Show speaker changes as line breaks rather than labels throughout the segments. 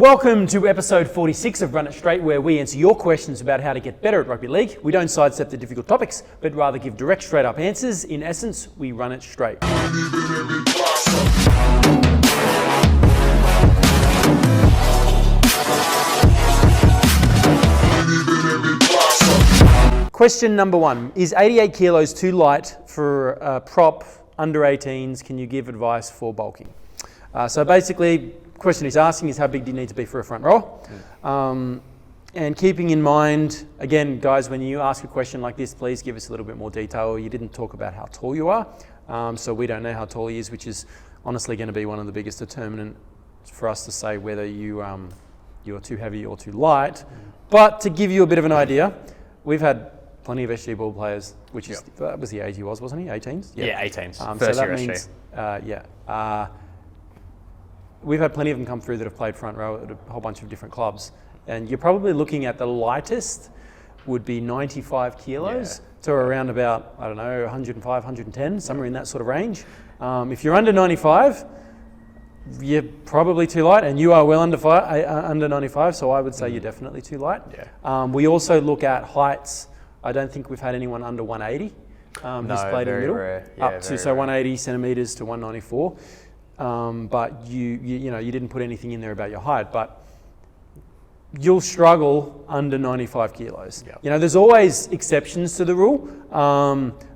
Welcome to episode 46 of Run It Straight, where we answer your questions about how to get better at rugby league. We don't sidestep the difficult topics, but rather give direct, straight up answers. In essence, we run it straight. Question number one, is 88 kilos too light for a prop under 18s? Can you give advice for bulking? So basically, question he's asking is how big do you need to be for a front row? And keeping in mind, again, guys, when you ask a question like this, please give us a little bit more detail. You didn't talk about how tall you are, so we don't know how tall he is, which is honestly going to be one of the biggest determinants for us to say whether you're too heavy or too light. But to give you a bit of an idea, we've had plenty of SG ball players, which is that was the age he was, wasn't he? 18s?
Yeah, 18s.
So that means, we've had plenty of them come through that have played front row at a whole bunch of different clubs. And you're probably looking at the lightest would be 95 kilos to around about, 105, 110, somewhere in that sort of range. If you're under 95, you're probably too light, and you are well under 95, so I would say you're definitely too light. We also look at heights. I don't think we've had anyone under 180 who's played in the middle.
Rare.
Up to 180 centimetres to 194. But you didn't put anything in there about your height, but you'll struggle under 95 kilos. There's always exceptions to the rule,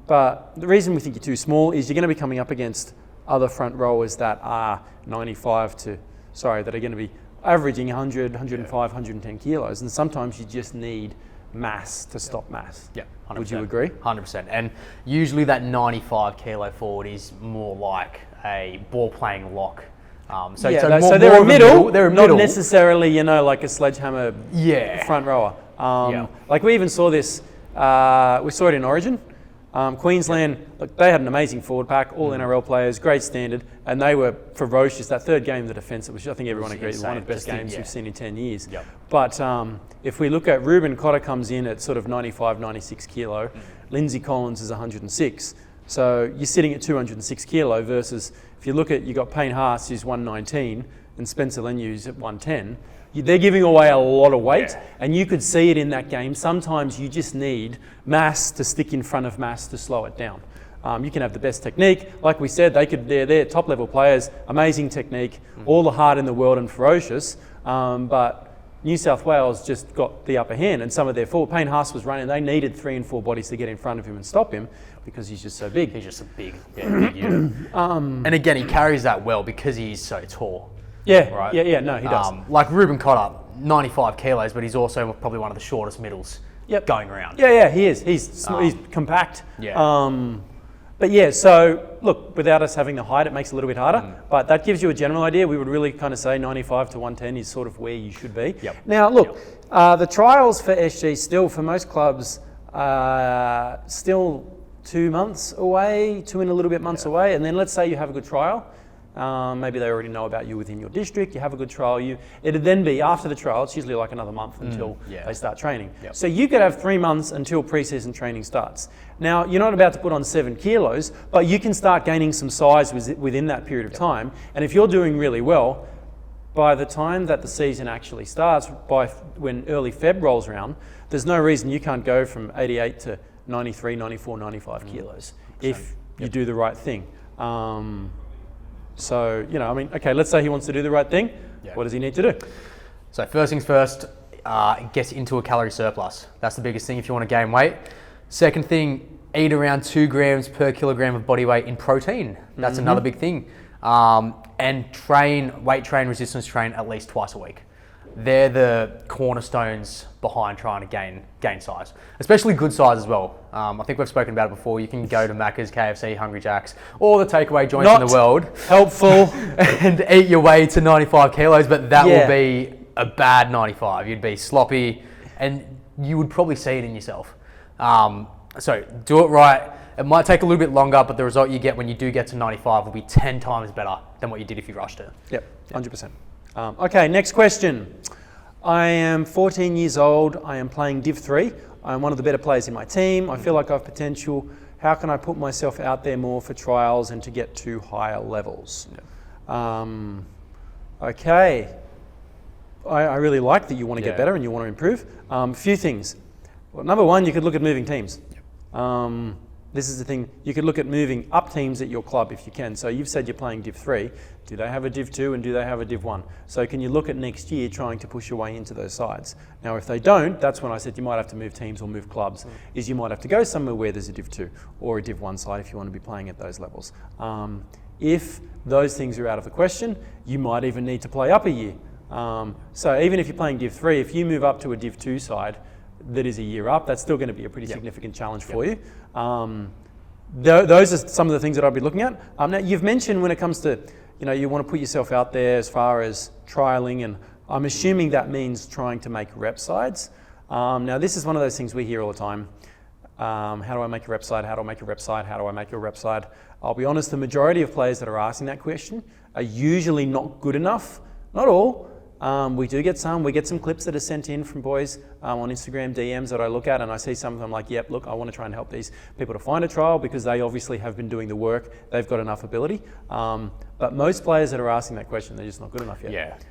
but the reason we think you're too small is you're going to be coming up against other front rowers that are that are going to be averaging 100, 105, 110 kilos, and sometimes you just need mass to stop mass.
Yeah, 100%.
Would you agree?
100%. And usually that 95 kilo forward is more like a ball playing lock. So they're a middle. They're a middle.
Not necessarily, like a sledgehammer front rower. Like we even saw this, we saw it in Origin. Queensland, look, they had an amazing forward pack, all NRL players, great standard, and they were ferocious. That third game, the defence, which I think everyone agrees is one of the best games we've seen in 10 years. But if we look at Ruben Cotter comes in at sort of 95, 96 kilo, Lindsay Collins is 106. So you're sitting at 206 kilo versus if you look at, you got Payne Haas who's 119 and Spencer Lenu's at 110. They're giving away a lot of weight, and you could see it in that game. Sometimes you just need mass to stick in front of mass to slow it down. You can have the best technique. Like we said, they're top level players, amazing technique, all the heart in the world and ferocious. But New South Wales just got the upper hand, and some of their forward, Payne Haas was running, they needed 3 and 4 bodies to get in front of him and stop him because he's just so big.
He's just a big unit. And again, he carries that well because he's so tall.
No, he does.
Like Ruben Cotter, 95 kilos, but he's also probably one of the shortest middles going around.
He is. He's compact. So look, without us having the height, it makes it a little bit harder, but that gives you a general idea. We would really kind of say 95 to 110 is sort of where you should be. Now, look, the trials for SG still, for most clubs, still 2 months away, 2 and a little bit months away, and then let's say you have a good trial. Maybe they already know about you within your district, you have a good trial. It'd then be after the trial, it's usually like another month until they start training. So you could have 3 months until pre-season training starts. Now, you're not about to put on 7 kilos, but you can start gaining some size within that period of time. And if you're doing really well, by the time that the season actually starts, when early Feb rolls around, there's no reason you can't go from 88 to 93, 94, 95 kilos if you do the right thing. So, let's say he wants to do the right thing. What does he need to do?
So first things first, get into a calorie surplus. That's the biggest thing if you want to gain weight. Second thing, eat around 2 grams per kilogram of body weight in protein. That's another big thing. And weight train, resistance train at least twice a week. They're the cornerstones behind trying to gain size, especially good size as well. I think we've spoken about it before. You can go to Macca's, KFC, Hungry Jack's, all the takeaway joints in the world.
Helpful.
And eat your way to 95 kilos, but that will be a bad 95. You'd be sloppy and you would probably see it in yourself. So do it right. It might take a little bit longer, but the result you get when you do get to 95 will be 10 times better than what you did if you rushed it.
100%. Okay, next question. I am 14 years old. I am playing Div 3. I am one of the better players in my team. I feel like I have potential. How can I put myself out there more for trials and to get to higher levels? Okay. I really like that you want to get better and you want to improve. A few things. Well, number one, you could look at moving teams. This is the thing, you could look at moving up teams at your club if you can. So you've said you're playing Div 3. Do they have a Div 2 and do they have a Div 1? So can you look at next year trying to push your way into those sides? Now, if they don't, that's when I said you might have to move teams or move clubs, is you might have to go somewhere where there's a Div 2 or a Div 1 side if you want to be playing at those levels. If those things are out of the question, you might even need to play up a year. So even if you're playing Div 3, if you move up to a Div 2 side that is a year up, that's still going to be a pretty significant challenge for you. Those are some of the things that I'll be looking at. Now, you've mentioned when it comes to, you want to put yourself out there as far as trialing, and I'm assuming that means trying to make rep sides. Now, this is one of those things we hear all the time. How do I make a rep side? How do I make a rep side? How do I make a rep side? I'll be honest, the majority of players that are asking that question are usually not good enough. Not all. We do get some. We get some clips that are sent in from boys on Instagram DMs that I look at, and I see some of them like, yep, look, I want to try and help these people to find a trial because they obviously have been doing the work. They've got enough ability. But most players that are asking that question, they're just not good enough yet.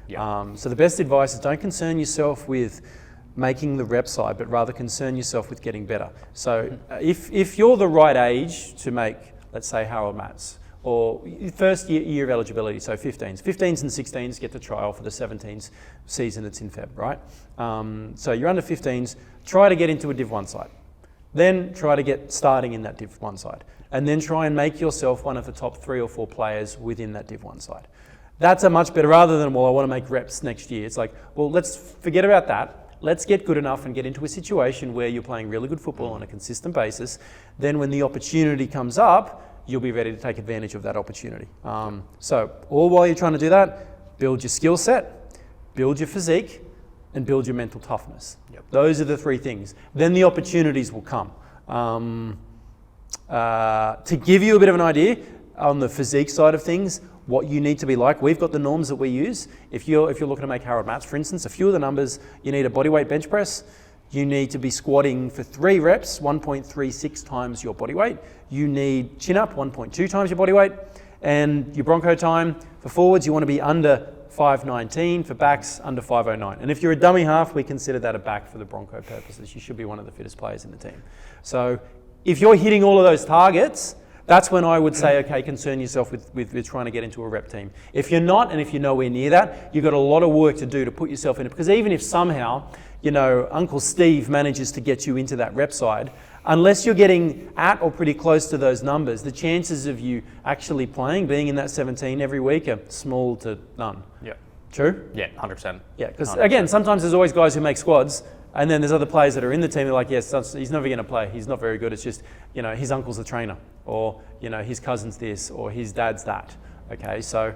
So the best advice is don't concern yourself with making the rep side, but rather concern yourself with getting better. So if you're the right age to make, let's say, Harold Matts, or first year of eligibility, so 15s. 15s and 16s get the trial for the 17s season that's in Feb, right? So you're under 15s, try to get into a Div 1 side. Then try to get starting in that Div 1 side. And then try and make yourself one of the top 3 or 4 players within that Div 1 side. That's a much better, rather than, well, I want to make reps next year. It's like, well, let's forget about that. Let's get good enough and get into a situation where you're playing really good football on a consistent basis. Then when the opportunity comes up, you'll be ready to take advantage of that opportunity. So all while you're trying to do that, build your skill set, build your physique, and build your mental toughness. Those are the 3 things. Then the opportunities will come. To give you a bit of an idea on the physique side of things, what you need to be like, we've got the norms that we use. If you're looking to make Harold Matts, for instance, a few of the numbers, you need a bodyweight bench press. You need to be squatting for 3 reps, 1.36 times your body weight. You need chin up, 1.2 times your body weight. And your Bronco time, for forwards, you want to be under 5:19, for backs, under 5:09. And if you're a dummy half, we consider that a back for the Bronco purposes. You should be one of the fittest players in the team. So if you're hitting all of those targets, that's when I would say, okay, concern yourself with trying to get into a rep team. If you're not, and if you're nowhere near that, you've got a lot of work to do to put yourself in it. Because even if somehow, Uncle Steve manages to get you into that rep side, unless you're getting at or pretty close to those numbers, the chances of you actually playing, being in that 17 every week, are small to none.
Yeah.
True?
Yeah, 100%.
Yeah, because again, sometimes there's always guys who make squads, and then there's other players that are in the team. They're like, yes, he's never going to play. He's not very good. It's just, his uncle's a trainer, or his cousin's this, or his dad's that. Okay, so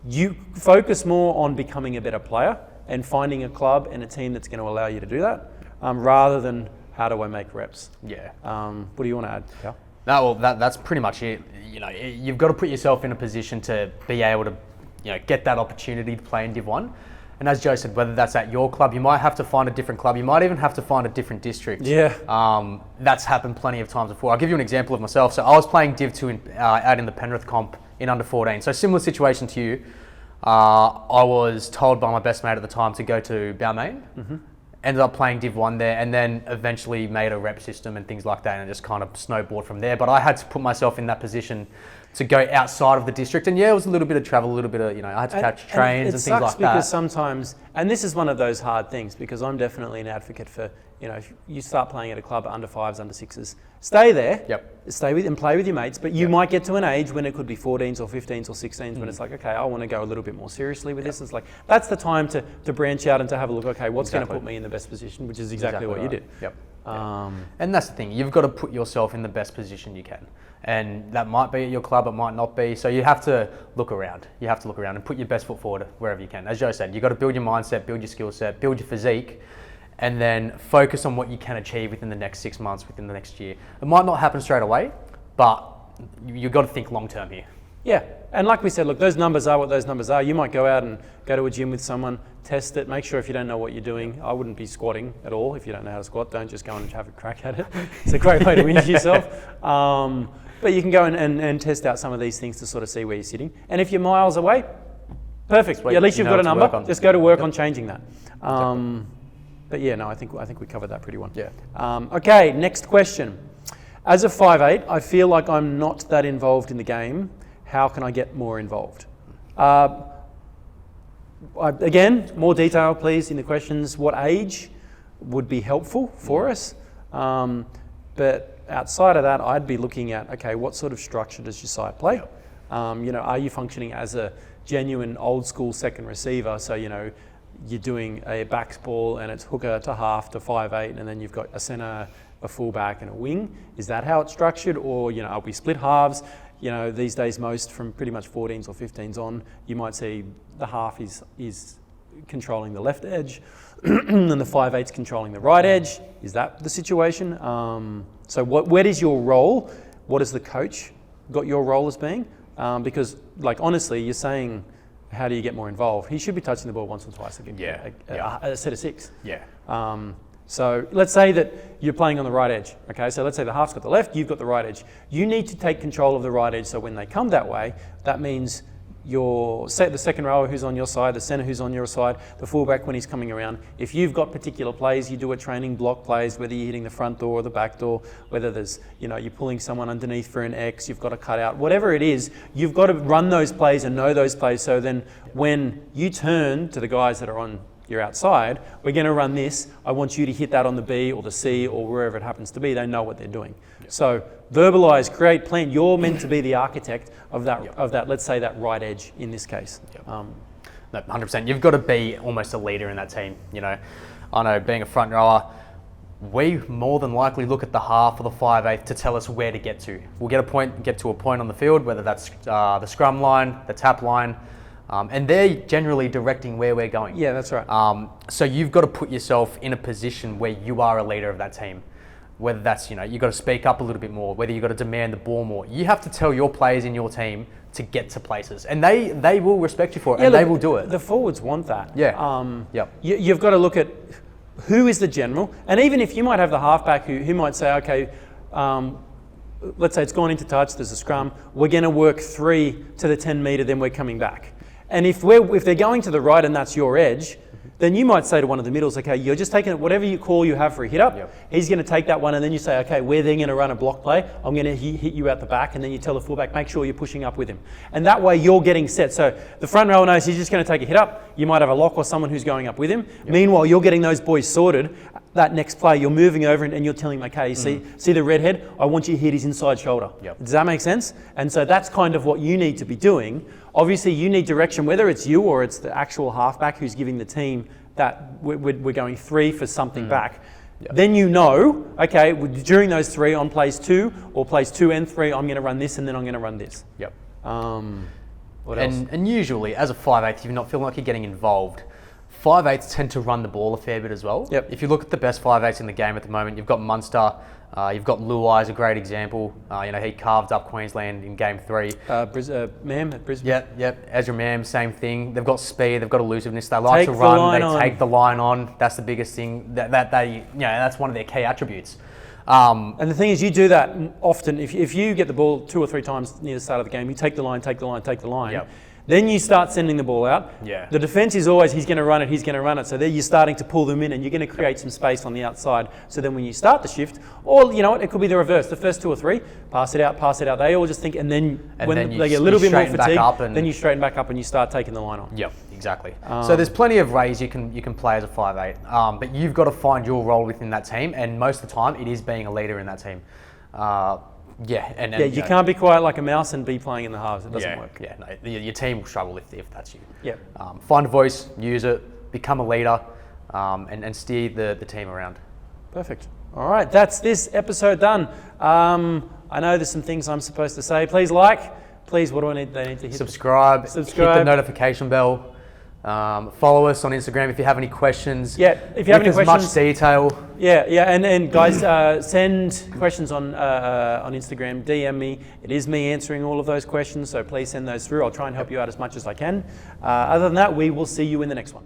you focus more on becoming a better player and finding a club and a team that's going to allow you to do that, rather than how do I make reps.
Yeah.
What do you want to add? Yeah.
No, well, that's pretty much it. You've got to put yourself in a position to be able to, get that opportunity to play in Div 1. And as Joe said, whether that's at your club, you might have to find a different club. You might even have to find a different district.
Yeah.
That's happened plenty of times before. I'll give you an example of myself. So I was playing Div 2 out in the Penrith comp in under 14. So similar situation to you. I was told by my best mate at the time to go to Balmain. Mm-hmm. Ended up playing Div 1 there, and then eventually made a rep system and things like that, and just kind of snowboard from there. But I had to put myself in that position to go outside of the district. And yeah, it was a little bit of travel, a little bit of, I had to catch trains and things like that. It sucks
because sometimes, and this is one of those hard things, because I'm definitely an advocate for, if you start playing at a club under 5s, under 6s, stay there, stay with and play with your mates, but you might get to an age when it could be 14s or 15s or 16s when it's like, okay, I want to go a little bit more seriously with this. It's like, that's the time to branch out and to have a look, okay, what's going to put me in the best position, which is exactly what you did.
Yep. And that's the thing, you've got to put yourself in the best position you can. And that might be at your club, it might not be. So you have to look around. You have to look around and put your best foot forward wherever you can. As Joe said, you've got to build your mindset, build your skill set, build your physique, and then focus on what you can achieve within the next 6 months, within the next year. It might not happen straight away, but you've got to think long term here.
Yeah, and like we said, look, those numbers are what those numbers are. You might go out and go to a gym with someone, test it, make sure if you don't know what you're doing. I wouldn't be squatting at all if you don't know how to squat. Don't just go and have a crack at it. It's a great way to injure yourself. But you can go and test out some of these things to sort of see where you're sitting. And if you're miles away, Perfect.
Sweet.
Yeah, at least
You
you've
know
got a
what to work
number.
on.
Just go to work on changing that. But yeah, no, I think we covered that pretty well.
Yeah.
Okay, next question. As a 5'8", I feel like I'm not that involved in the game. How can I get more involved? Again, more detail, please, in the questions. What age would be helpful for us? But outside of that, I'd be looking at, okay, what sort of structure does your side play? Are you functioning as a genuine old school second receiver? So, you're doing a backs ball and it's hooker to half to 5'8", and then you've got a centre, a fullback and a wing. Is that how it's structured? Or, are we split halves? These days most from pretty much 14s or 15s on, you might see the half is controlling the left edge and the 5'8's controlling the right edge. Is that the situation? So where is your role? What has the coach got your role as being? Because honestly, you're saying, how do you get more involved? He should be touching the ball once or twice a set of 6.
Yeah.
So let's say that you're playing on the right edge. Okay, so let's say the half's got the left, you've got the right edge. You need to take control of the right edge. So when they come that way, that means the second rower who's on your side, the centre who's on your side, the fullback when he's coming around. If you've got particular plays, you do a training block plays, whether you're hitting the front door or the back door, whether there's, you're pulling someone underneath for an X, you've got to cut out, whatever it is, you've got to run those plays and know those plays. So then when you turn to the guys that are on your outside, we're going to run this. I want you to hit that on the B or the C or wherever it happens to be. They know what they're doing. Yep. So verbalize, create, plan. You're meant to be the architect of that. Let's say that right edge in this case.
Yep. No, 100%. You've got to be almost a leader in that team. I know being a front rower, we more than likely look at the half or the 5'8" to tell us where to get to. We'll get to a point on the field, whether that's the scrum line, the tap line. And they're generally directing where we're going.
Yeah, that's right.
So you've got to put yourself in a position where you are a leader of that team. Whether that's, you've got to speak up a little bit more, whether you've got to demand the ball more. You have to tell your players in your team to get to places. And they will respect you for it, and they will do it.
The forwards want that.
Yeah.
You've got to look at who is the general. And even if you might have the halfback who might say, okay, let's say it's gone into touch, there's a scrum, we're going to work 3 to the 10 metre, then we're coming back. And if they're going to the right and that's your edge, then you might say to one of the middles, okay, you're just taking whatever you call you have for a hit up. Yep. He's going to take that one, and then you say, okay, we're then going to run a block play. I'm going to hit you out the back, and then you tell the fullback, make sure you're pushing up with him. And that way you're getting set. So the front rower knows he's just going to take a hit up. You might have a lock or someone who's going up with him. Yep. Meanwhile, you're getting those boys sorted. That next play, you're moving over and you're telling him, okay, you see the redhead? I want you to hit his inside shoulder. Yep. Does that make sense? And so that's kind of what you need to be doing. Obviously, you need direction, whether it's you or it's the actual halfback who's giving the team that we're going 3 for something back. Yep. Then okay, during those 3 on plays 2 or plays 2 and 3, I'm going to run this and then I'm going to run this.
Yep.
What else?
And usually, as a 5'8", if you're not feeling like you're getting involved, 5'8" tend to run the ball a fair bit as well.
Yep.
If you look at the best 5'8" in the game at the moment, you've got Munster, you've got Luai is a great example. He carved up Queensland in Game 3.
Mam at Brisbane.
Yep. Ezra Mam, same thing. They've got speed, they've got elusiveness. They like to run. They take the line on. That's the biggest thing. That's one of their key attributes.
And the thing is, you do that often. If you get the ball 2 or 3 times near the start of the game, you take the line.
Yep.
Then you start sending the ball out.
Yeah.
The defence is always, he's going to run it. So then you're starting to pull them in and you're going to create some space on the outside. So then when you start the shift, or it could be the reverse. The first 2 or 3, pass it out. They all just think, and then when they get a little bit more fatigued, then you straighten back up and you start taking the line on.
Yep, exactly. So there's plenty of ways you can play as a 5'8", but you've got to find your role within that team, and most of the time it is being a leader in that team. You
can't be quiet like a mouse and be playing in the halves. It doesn't work.
Yeah, no, your team will struggle if that's you.
Yeah.
Find a voice, use it, become a leader, and steer the team around. Perfect.
All right, that's this episode done. I know there's some things I'm supposed to say. Please, what do I need? They need to hit
subscribe. Hit the notification bell. Follow us on Instagram if you have any questions.
Yeah, if you have any questions,
much detail.
Yeah, and guys, send questions on Instagram. DM me. It is me answering all of those questions, so please send those through. I'll try and help you out as much as I can. Other than that, we will see you in the next one.